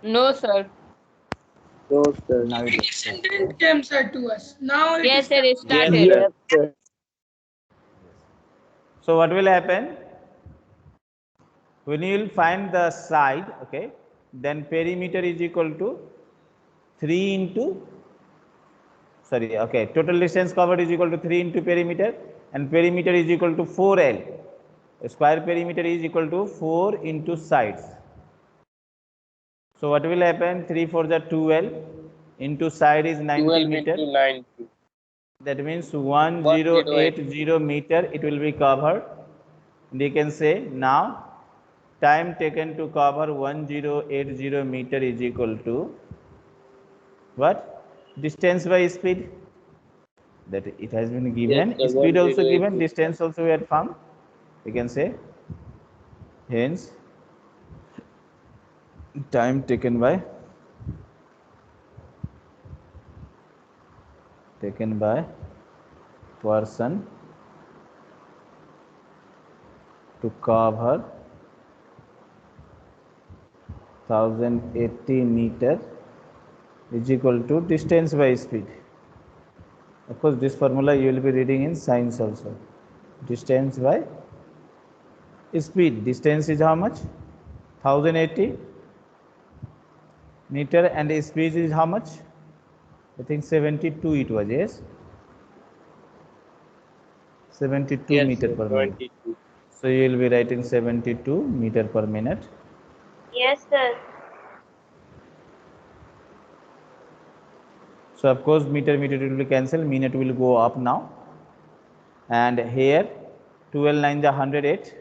No, sir. So, sir. Now it It is set. sentence came, sir, to us. Now it Yes, is sir. It Yes, started. sir. Yes, sir. So what will happen? When you will find the side, okay, then perimeter is equal to 3 into, sorry, okay, total distance covered is equal to 3 into perimeter, and perimeter is equal to 4L. Square perimeter is equal to 4 into sides. So what will happen? 3 4 the 12 into side is 90 12 meter. into 90. That means 1080 meter it will be covered. And you can say now time taken to cover 1080 meter is equal to what? Distance by speed. That it has been Yes, given. sir. Speed also 1080 given. meter. Distance also we had found. You can say hence time taken by person to cover 1080 meter is equal to distance by speed. Of course, this formula you will be reading in science also. Distance by speed. Distance is how much? 1080 meter, and speed is how much? I think 72 it was, yes? 72 Yes, meter sir. per minute. 22. So you will be writing 72 meter per minute. Yes, sir. So of course meter it will be cancelled, minute will go up now. And here 12 9 the 108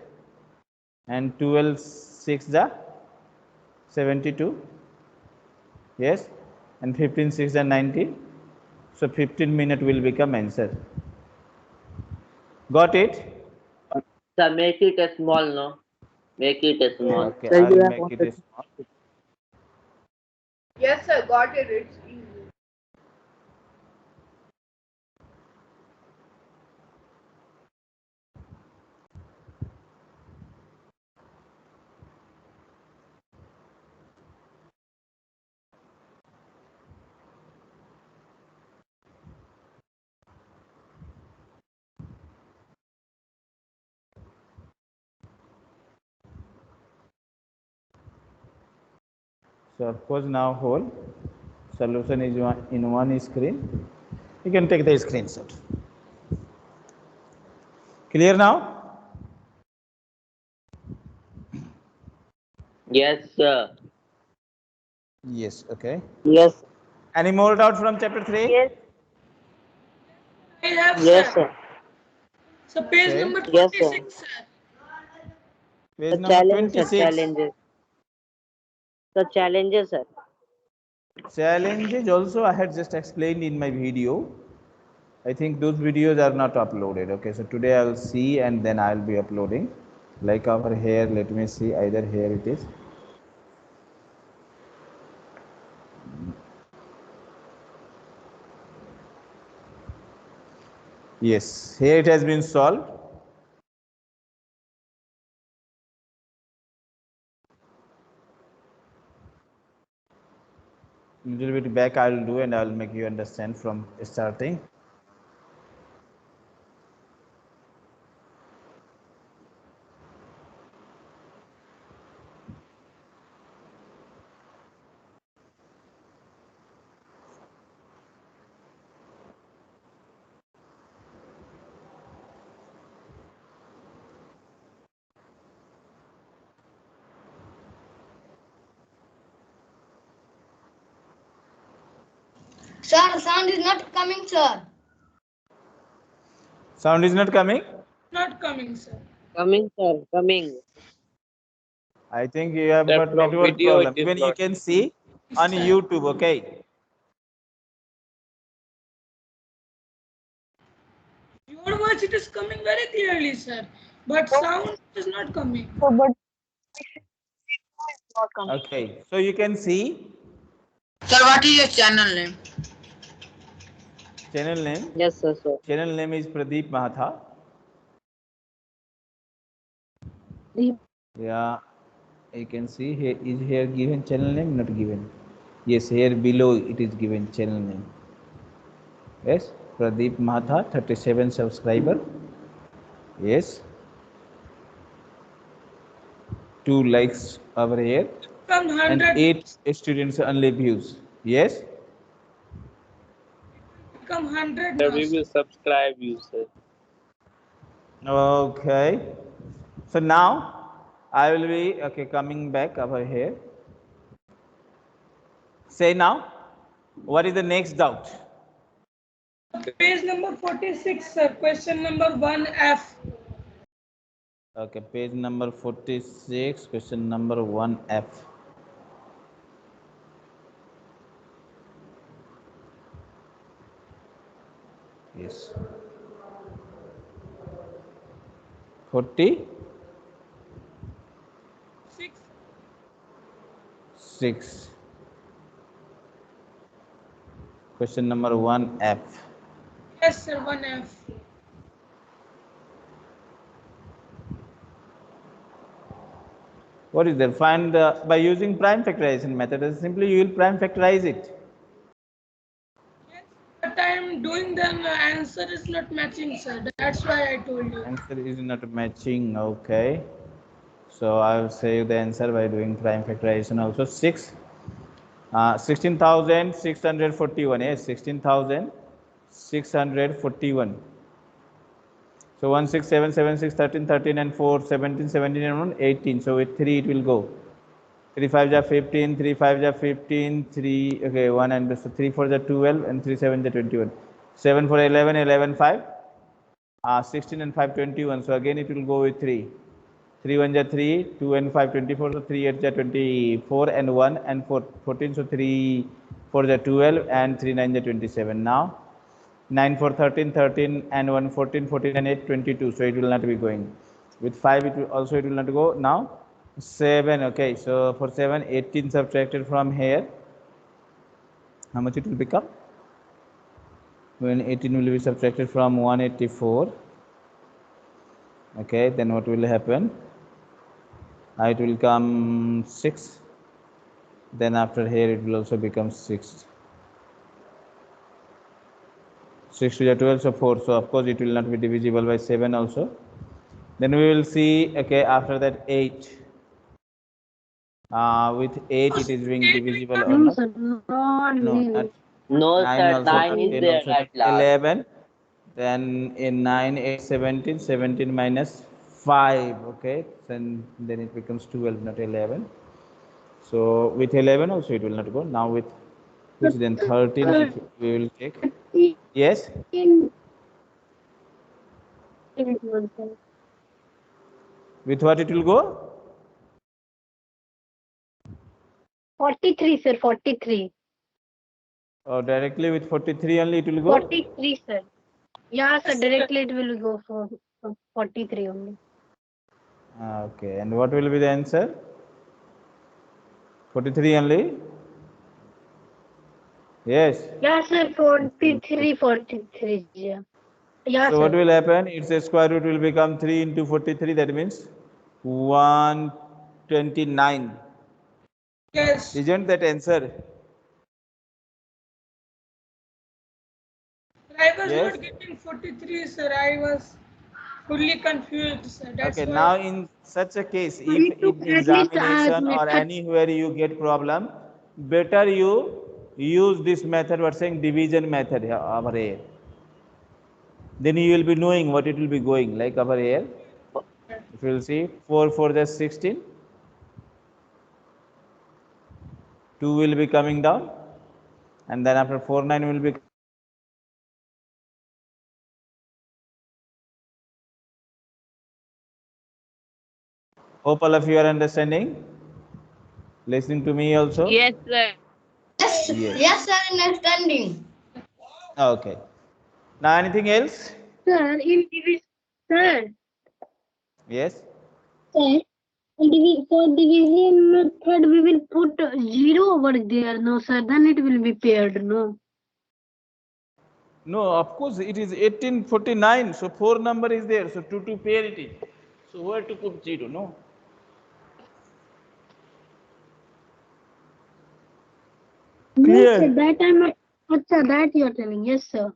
and 12 6 the 72, yes, and 15 6 the 90. So 15 minute will become answer. Got it? Sir, make it a small, no? Make it a small. Okay, Sir, I'll you have make it wanted. small. Yes, sir, got it. It's easy. So of course now whole solution is in one screen. You can take the screenshot. Clear now? Yes, sir. Yes, okay. Yes, Any more doubt from chapter 3? Yes. I have, yes, sir. sir. So page Okay. number Yes, sir. 26, sir. Page The number challenge, sir. 26. Challenges. The challenges, sir. Challenge is also I had just explained in my video. I think those videos are not uploaded. Okay, so today I'll see and then I'll be uploading. Like over here, let me see, either here it is. Yes, here it has been solved. Little bit back I'll do and I'll make you understand from starting. Sir, sound is not coming, sir. Sound is not coming? Not coming, sir. Coming, sir. Coming. I think you have Sir, got from network video it problem. is Even you not. can see on YouTube, okay? Your voice it is coming very clearly, sir. But sound is not coming. So, but not coming. Okay, so you can see Sir, what is your channel name? channel name. Yes, sir. Sir. Channel name is Pradeep Mahatha. Yeah, you can see here, is here given channel name? Not given. Yes, here below it is given channel name. Yes, Pradeep Mahatha, 37 subscriber. Yes, 2 likes over here, From and 100 8 students only views. Yes, become 100 Sir, now. we will subscribe you, sir. okay. So now I will be coming back over here. Say now, what is the next doubt? Page number 46, sir. Question number 1F. Okay, page number 46, question number 1F. Yes. 46. 6. Question number 1F. Yes, sir. 1F. What is there? Find by using prime factorization method. Simply you will prime factorize it. Yes, but I am doing, then the answer is not matching, sir. That's why I told you. Answer is not matching. Okay. So I will say the answer by doing prime factorization also. 16,641. Yes, 16,641. So 1, 6, 7, 7, 6, 13, 13 and 4, 17, 17 and 1, 18. So with 3 it will go. 3 5 ja 15, 3 5 ja 15, 3, okay, 1 and so 3 4 ja 12 and 3 7 ja 21. 7 4 11, 11 5, 16 and 5 21. So again it will go with 3. 3 1 ja 3, 2 and 5 24. So 3 8 ja 24 and 1 and 4 14. So 3 4 ja 12 and 3 9 ja 27. Now 9 4 13, 13 and 1 14, 14 and 8 22. So it will not be going. With 5 it will also it will not go. Now 7. Okay, so for 7 18 subtracted from here, how much it will become? When 18 will be subtracted from 184, okay, then what will happen? It will come 6. Then after here it will also become 6. 6 to the 12, so 4. So of course it will not be divisible by 7 also. Then we will see, okay, after that 8. With 8 it is being divisible or not? No, not No, 9 sir. also, 9 not is 10 there also, at not last. 11. Then in 9, 8, 17, 17 minus 5, okay, then it becomes 12, not 11. So with 11 also it will not go. Now with which then 13 if we will take. Yes? With what it will go? 43, sir. 43. Or directly with 43 only it will go? 43, sir. Yeah, sir. Directly it will go for 43 only. Okay, and what will be the answer? 43 only? Yes. Yeah, sir. 43, 43. Yeah. Yeah, So what sir. will happen? Its a square root will become 3 into 43. That means 129. Yes. Isn't that answer? I was Yes. not getting 43, sir. I was fully confused, sir. That's Okay. why. Now in such a case, if We took in at least examination or anywhere you get problem, better you use this method. We're saying division method here over here. Then you will be knowing what it will be going like over here. If you will see 4 4 just 16. 2 will be coming down, and then after 4 9 will be. Hope all of you are understanding, listening to me also. Yes, sir. Yes, Yes. yes, sir, understanding. Okay. Now anything else? Sir, in division, sir, Yes. sir, for division method, we will put 0 over there, no, sir. Then it will be paired, no. No, of course it is 1849. So 4 number is there. So 2 to pair it is. So where to put 0? No. Clear? sir, that I'm not. Acha, that you are telling. Yes, sir.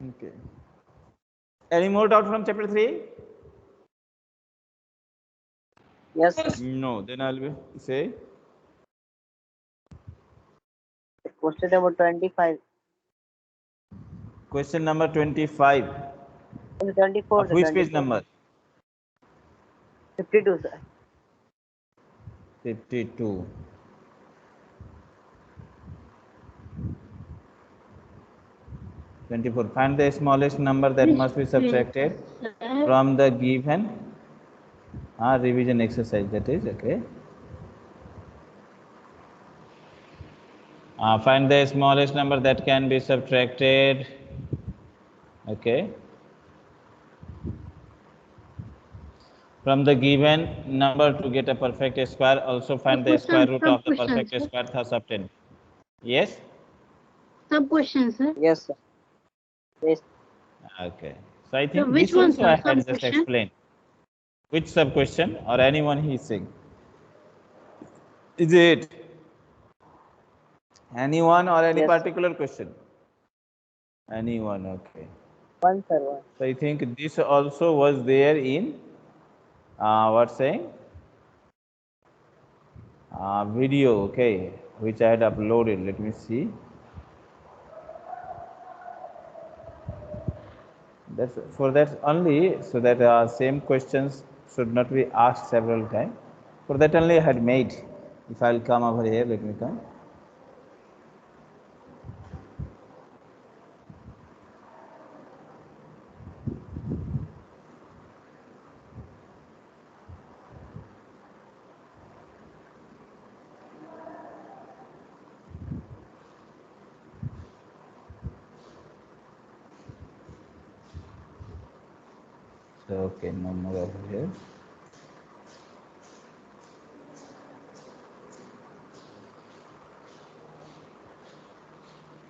Okay. Any more doubt from chapter 3? Yes, sir. No. Then I'll be say Question number 25. question number 25. 24, Of sir. which page 24. number? 52, sir. 52. Find the smallest number that must be subtracted Sir, from the given revision exercise. That is okay. Find the smallest number that can be subtracted. Okay. From the given number to get a perfect square. Also find the square root of the perfect sir. square thus obtained. Yes. Sub question, sir. Yes, sir. Yes. Okay. So I think which this one, also sir? I had just Sub-question? explained. Which sub question or anyone he is saying? Is it anyone or any Yes. particular question? Anyone, okay. One, sir. One. So I think this also was there in what saying video, okay, which I had uploaded. Let me see. That's for that only, so that same questions should not be asked several times. For that only I had made. If I'll come over here, let me come. So okay, no more over here.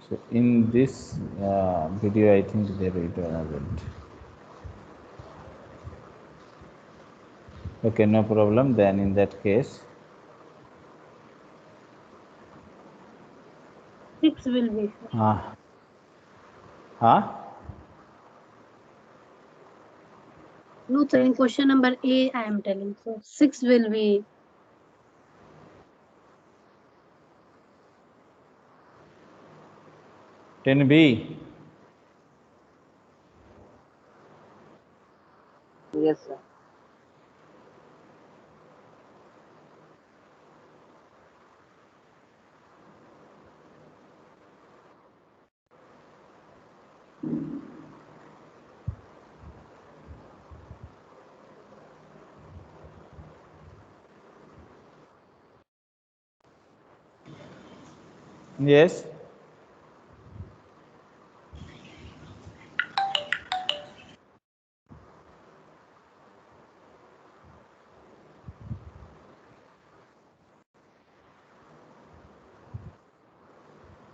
So in this video, I think there is relevant. Okay, no problem. Then in that case, 6 will be, sir. No, sir. In question number A, I am telling. So 6 will be. 10B. Yes, sir. Yes.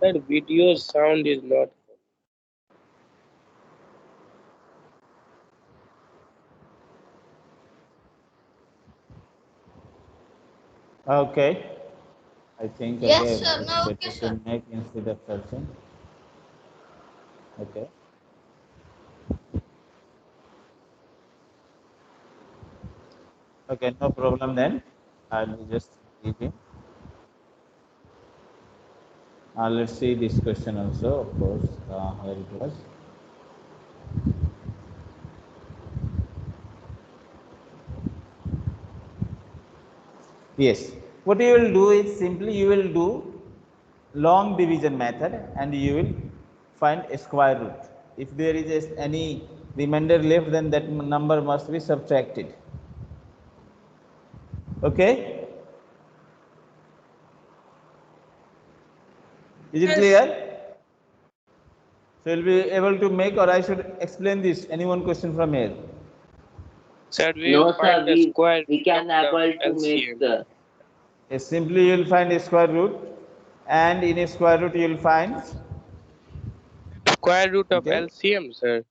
That video sound is not. Okay. I think Yes, again sir. it's Now, better okay, to sir. make instead of searching. Okay. Okay, no problem then. I'll just leave him. Let's see this question also, of course, where it was. Yes. What you will do is simply you will do long division method and you will find a square root. If there is any remainder left, then that number must be subtracted. Okay? Is it Yes. clear? So you'll be able to make, or I should explain this. Any one question from here? Sir, we No, will sir. find the square We root can of able the to make. LCM. Yes, simply you will find a square root, and in a square root you will find Square root of okay. LCM, sir.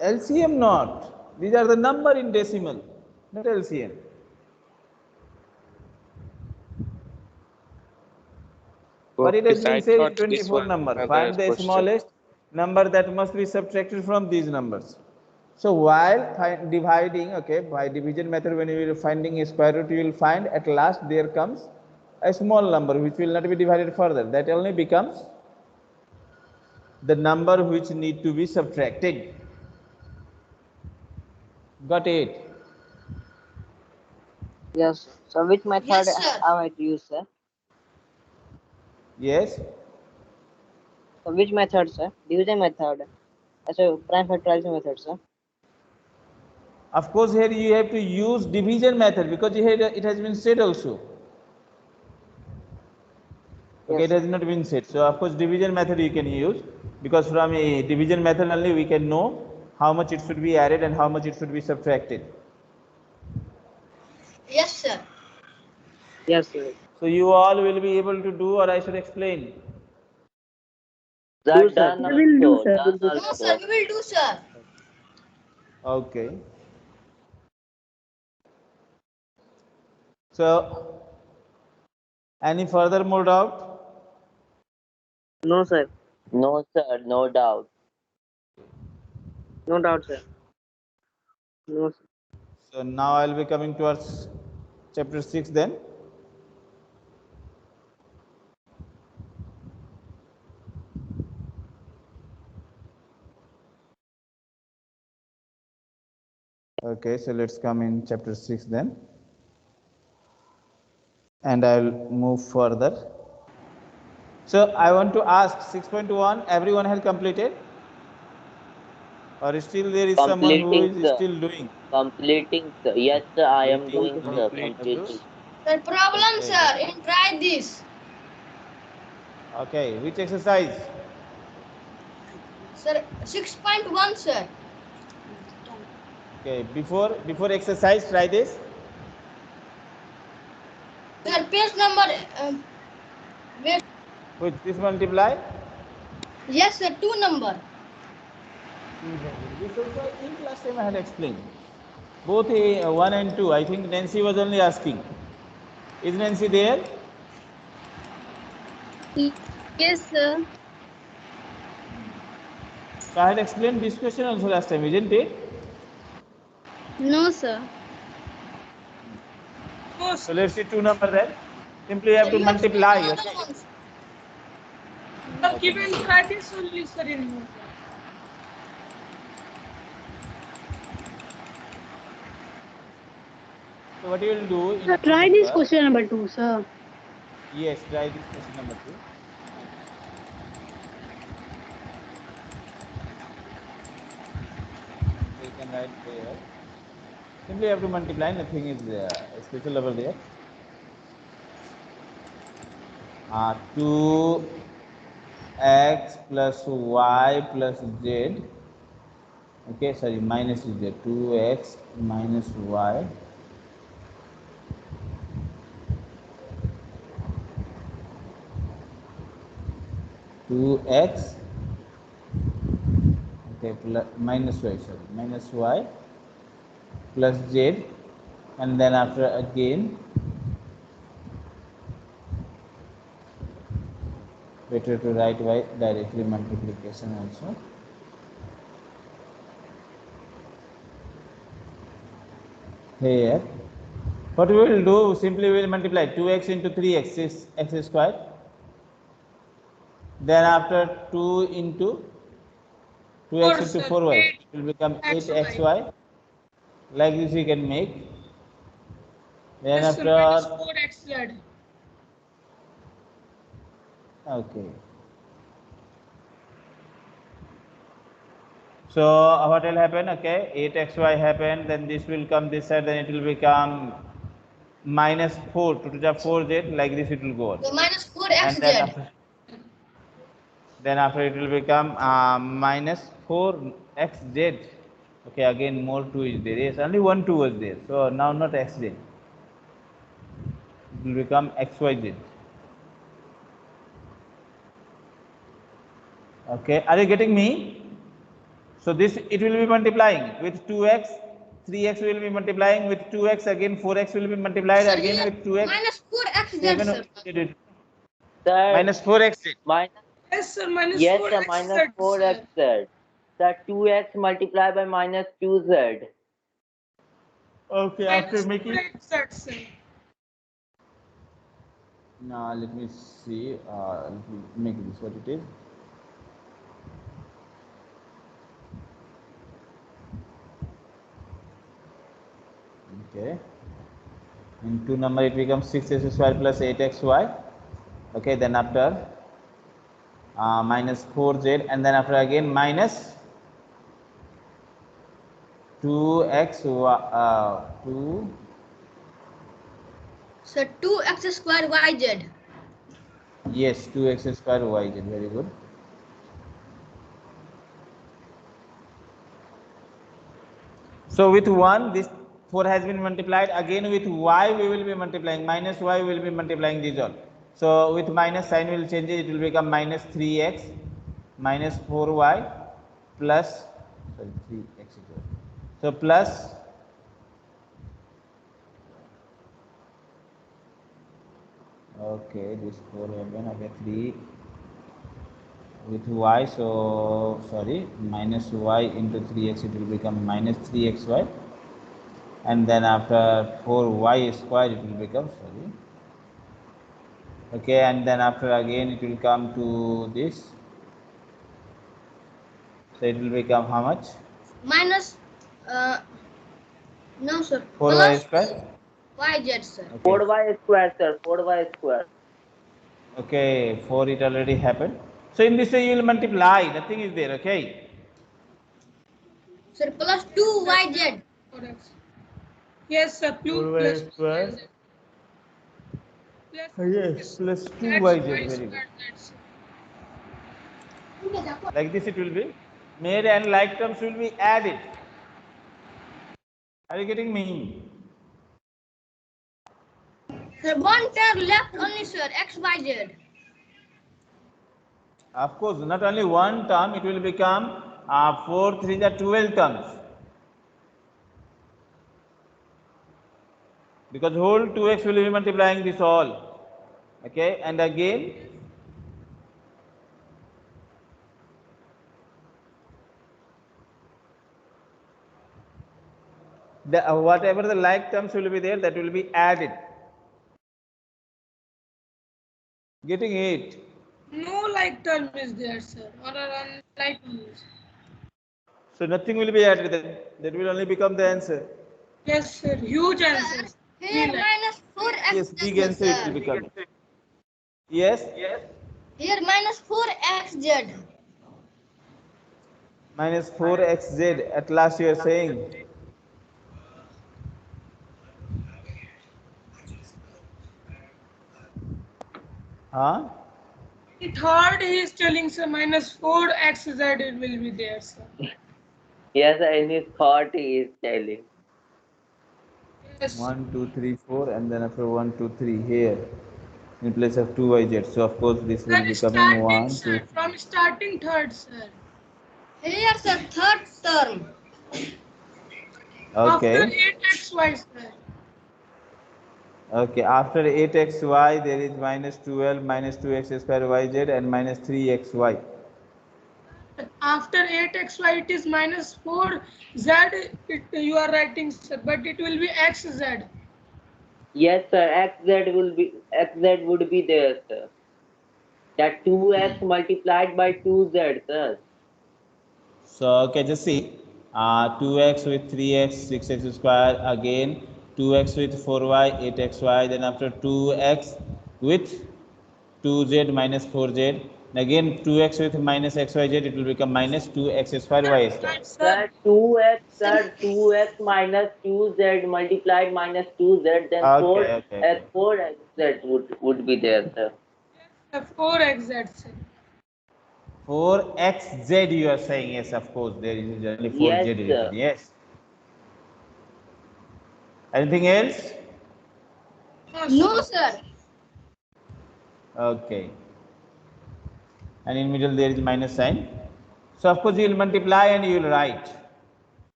LCM not. These are the number in decimal, not LCM. But it has Okay, been I said thought in this 24 was number. another Find the question. smallest number that must be subtracted from these numbers. So while dividing, okay, by division method, when you are finding a square root, you will find at last there comes a small number which will not be divided further. That only becomes the number which need to be subtracted. Got it? Yes. So which method Yes, sir. I have to use, sir? Yes. So which method, sir? Division method. So prime factorization method, sir. Of course, here you have to use division method because here it has been said also. Okay, Yes. it has not been said. So of course, division method you can use because from a division method only we can know how much it should be added and how much it should be subtracted. Yes, sir. Yes, sir. So you all will be able to do, or I should explain. Sir, Do, sir. done I will do, also. sir. Done No, sir. also. We will do, sir. Okay. So any further more doubt? No, sir. No, sir. No doubt. No doubt, sir. No, sir. So now I'll be coming towards chapter 6 then. Okay, so let's come in chapter 6 then. And I'll move further. So I want to ask 6.1, everyone has completed? Or still there is someone who Completing, is sir. still doing? Completing, sir. Yes, sir. I am Waiting doing, to sir. complete Completing. others? The problem, Okay. sir, in try this. Okay, which exercise? Sir, 6.1, sir. Okay, before exercise, try this. Sir, page number. Wait. Which this multiply? Yes, sir. 2 number. This also I think last time I had explained. Both 1 and 2. I think Nancy was only asking. Is Nancy there? Yes, sir. So I had explained this question also last time, isn't it? No, sir. No, So sir. let's see 2 number then. Simply you have Sir, to you explain multiply. another Okay. one, sir. But keep in try this only, sir, in note. So what you will do in Sir, 2 try this number? question number 2, sir. Yes, try this question number 2. So you can write there. Simply you have to multiply. Nothing is special over there. 2x plus y plus z. Okay, sorry, minus z. 2x minus y. Two x, okay, plus minus y, sorry, minus y plus z, and then after again, better to write by directly multiplication also. Here, what we will do, simply we will multiply 2x into 3x is x square. Then after 2 into 2x 4, into sir. 4y, 8 it will become XY. 8xy. Like this we can make. Then Yes, sir. Minus after, 4xz. okay. So what will happen? Okay, 8xy happen, then this will come this side, then it will become minus 4 to the 4z, like this it will go on. The minus And 4xz. then after it will become minus 4xz. Okay, again more 2 is there. Yes, only 1 2 was there. So now not xz. It will become xyz. Okay, are you getting me? So this it will be multiplying with 2x, 3x will be multiplying with 2x, again 4x will be multiplied Sir, again here with 2x, minus 4xz, 7 sir. did it. Sir, Minus 4x. minus, Yes, sir. Minus yes, 4 sir, x minus z, 4x, sir. sir. Sir, 2x multiplied by minus 2z. Okay, after Minus 4 making. x z, sir. Now let me see. Let me make this what it is. Okay. In 2 number it becomes 6x square plus 8xy. Okay, then after minus 4z, and then after again minus 2x 2. Sir, 2x square yz. Yes, 2x square yz. Very good. So with 1, this 4 has been multiplied. Again with y we will be multiplying. Minus y we will be multiplying these all. So with minus sign we will change it. It will become minus 3x minus 4y plus, sorry, 3x. So plus, okay, this 4 happen, okay, 3 with y, so sorry, minus y into 3x, it will become minus 3xy, and then after 4y square it will become, sorry, okay, and then after again it will come to this, so it will become how much? Minus, no, sir. 4y Plus square. yz, sir. Okay, 4y square, sir. 4y square. okay, 4 it already happened. So in this way you will multiply, nothing is there, okay. Sir, plus 2yz. 4x. Yes, sir. 4y Plus square. yz. Plus Yes, plus that's 2yz, y very good. square. That's Like this it will be made and like terms will be added. Are you getting me? Sir, one term left only, sir. xyz. Of course, not only one term, it will become 4, 3 the 12 terms. Because whole 2x will be multiplying this all. Okay, and again the whatever the like terms will be there, that will be added. Getting it? no like term is there, sir. Or unlike use. So nothing will be added then. That will only become the answer. Yes, sir. Huge answers. Here We like. minus 4x, Yes, big answer it will become. Yes, Here minus 4xz. minus 4xz at last you are saying. Huh? The third he is telling, sir, minus 4xz it will be there, sir. Yes, sir, in his thought he is telling. Yes, sir. 1, 2, 3, 4, and then after 1, 2, 3 here in place of 2yz. So of course this will Sir, be coming starting, 1, 2. sir. From starting third, sir. Here, sir, third term. After Okay. 8xy, sir. Okay. After 8xy there is minus 12 minus 2x square yz and minus 3xy. After 8xy, it is minus 4z. You are writing, sir, but it will be xz. Yes, sir, xz would be there, sir. That 2x multiplied by 2z, sir. So okay, just see 2x with 3x 6x square, again 2x with 4y 8xy, then after 2x with 2z minus 4z, and again 2x with minus xyz, it will become minus 2x square y square. Sir, 2x minus 2z multiplied minus 2z, then Okay, okay, okay. 4xz would be there, sir. 4xz, sir. 4xz you are saying, yes, of course, there is only 4z Yes, written, sir. yes. Anything else? No, sir. Okay. And in middle there is minus sign. So of course you will multiply and you will write.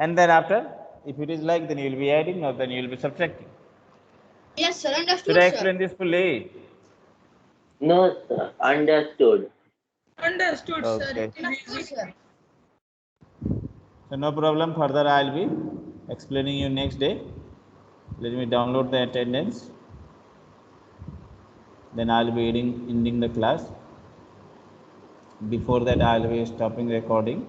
And then after, if it is like, then you will be adding, or then you will be subtracting. Yes, sir. Should Understood, I sir. explain this fully? No, sir. Understood. Understood, sir. Okay. It is easy. So no problem. Further, I'll be explaining you next day. Let me download the attendance. Then I'll be ending the class. Before that, I'll be stopping recording.